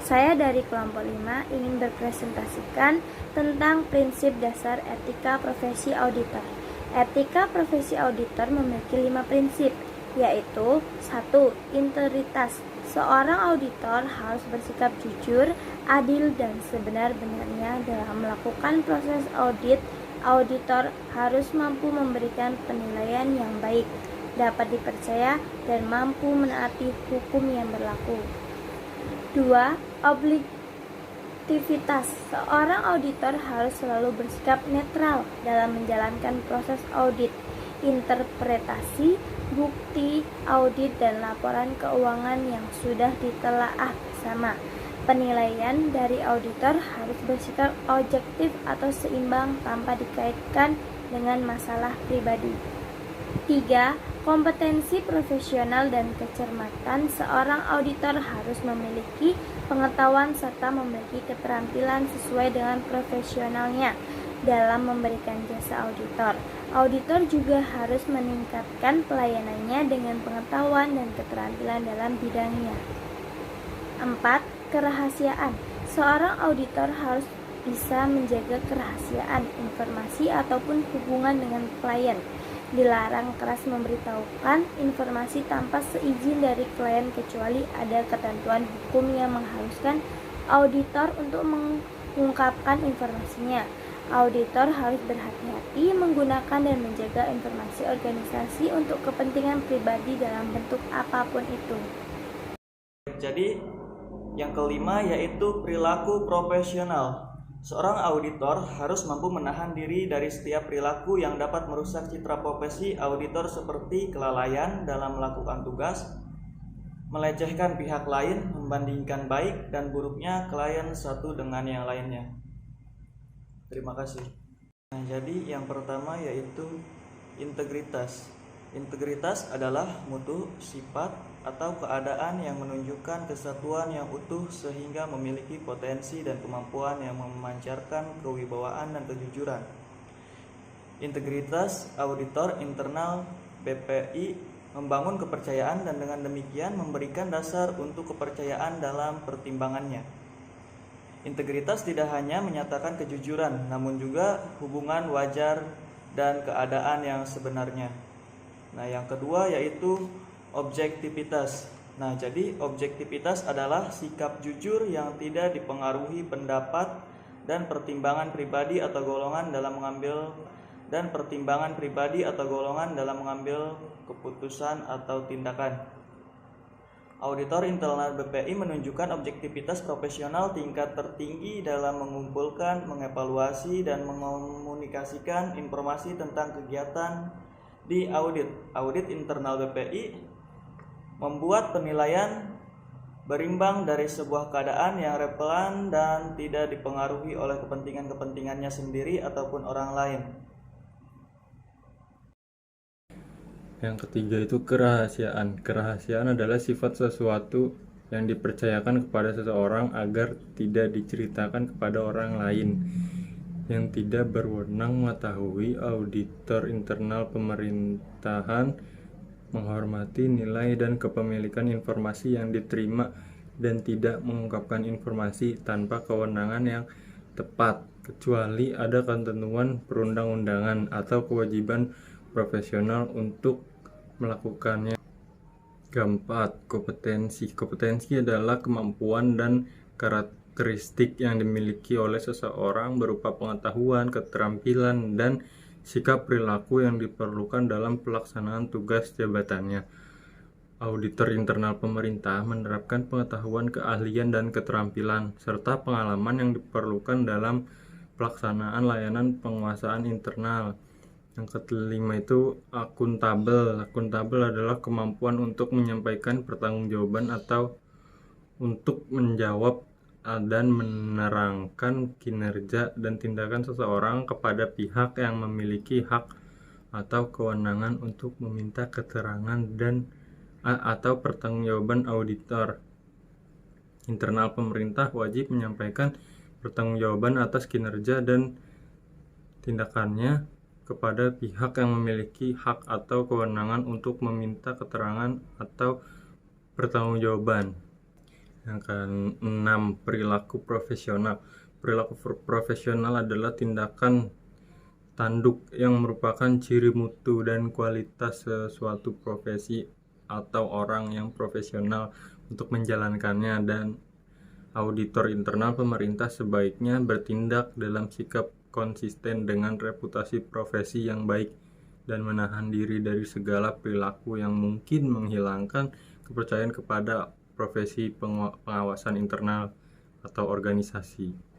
Saya dari kelompok 5 ingin berpresentasikan tentang prinsip dasar etika profesi auditor. Etika profesi auditor memiliki 5 prinsip, yaitu 1. Integritas. Seorang auditor harus bersikap jujur, adil, dan sebenar-benarnya dalam melakukan proses audit. Auditor harus mampu memberikan penilaian yang baik, dapat dipercaya, dan mampu menaati hukum yang berlaku. 2. Objektivitas. Seorang auditor harus selalu bersikap netral dalam menjalankan proses audit. Interpretasi, bukti, audit, dan laporan keuangan yang sudah ditelaah bersama. Penilaian dari auditor harus bersikap objektif atau seimbang tanpa dikaitkan dengan masalah pribadi. 3. Kompetensi profesional dan kecermatan. Seorang auditor harus memiliki pengetahuan serta memiliki keterampilan sesuai dengan profesionalnya dalam memberikan jasa auditor. Auditor juga harus meningkatkan pelayanannya dengan pengetahuan dan keterampilan dalam bidangnya. 4. Kerahasiaan. Seorang auditor harus bisa menjaga kerahasiaan informasi ataupun hubungan dengan klien. Dilarang keras memberitahukan informasi tanpa seizin dari klien kecuali ada ketentuan hukum yang mengharuskan auditor untuk mengungkapkan informasinya. Auditor harus berhati-hati menggunakan dan menjaga informasi organisasi untuk kepentingan pribadi dalam bentuk apapun itu. Jadi, yang kelima yaitu perilaku profesional. Seorang auditor harus mampu menahan diri dari setiap perilaku yang dapat merusak citra profesi auditor seperti kelalaian dalam melakukan tugas, melecehkan pihak lain, membandingkan baik dan buruknya klien satu dengan yang lainnya. Terima kasih. Nah, jadi yang pertama yaitu integritas. Integritas adalah mutu, sifat, atau keadaan yang menunjukkan kesatuan yang utuh sehingga memiliki potensi dan kemampuan yang memancarkan kewibawaan dan kejujuran. Integritas auditor internal BPI membangun kepercayaan dan dengan demikian memberikan dasar untuk kepercayaan dalam pertimbangannya. Integritas tidak hanya menyatakan kejujuran, namun juga hubungan wajar dan keadaan yang sebenarnya. Nah, yang kedua yaitu objektivitas. Nah, jadi objektivitas adalah sikap jujur yang tidak dipengaruhi pendapat dan pertimbangan pribadi atau golongan dalam mengambil keputusan atau tindakan. Auditor internal BPI menunjukkan objektivitas profesional tingkat tertinggi dalam mengumpulkan, mengevaluasi, dan mengkomunikasikan informasi tentang kegiatan di audit. Audit internal BPI membuat penilaian berimbang dari sebuah keadaan yang relevan dan tidak dipengaruhi oleh kepentingannya sendiri ataupun orang lain. Yang ketiga itu kerahasiaan. Kerahasiaan adalah sifat sesuatu yang dipercayakan kepada seseorang agar tidak diceritakan kepada orang lain yang tidak berwenang mengetahui. Auditor internal pemerintahan menghormati nilai dan kepemilikan informasi yang diterima dan tidak mengungkapkan informasi tanpa kewenangan yang tepat, kecuali ada ketentuan perundang-undangan atau kewajiban profesional untuk melakukannya. Keempat, kompetensi. Kompetensi adalah kemampuan dan karakteristik yang dimiliki oleh seseorang berupa pengetahuan, keterampilan, dan sikap perilaku yang diperlukan dalam pelaksanaan tugas jabatannya. Auditor internal pemerintah menerapkan pengetahuan, keahlian, dan keterampilan, serta pengalaman yang diperlukan dalam pelaksanaan layanan penguasaan internal. Yang kelima itu akuntabel. Akuntabel adalah kemampuan untuk menyampaikan pertanggungjawaban atau untuk menjawab dan menerangkan kinerja dan tindakan seseorang kepada pihak yang memiliki hak atau kewenangan untuk meminta keterangan dan atau pertanggungjawaban. Auditor internal pemerintah wajib menyampaikan pertanggungjawaban atas kinerja dan tindakannya kepada pihak yang memiliki hak atau kewenangan untuk meminta keterangan atau pertanggungjawaban. Yang keenam, perilaku profesional. Perilaku profesional adalah tindakan tanduk yang merupakan ciri mutu dan kualitas sesuatu profesi atau orang yang profesional untuk menjalankannya, dan auditor internal pemerintah sebaiknya bertindak dalam sikap konsisten dengan reputasi profesi yang baik dan menahan diri dari segala perilaku yang mungkin menghilangkan kepercayaan kepada profesi pengawasan internal atau organisasi.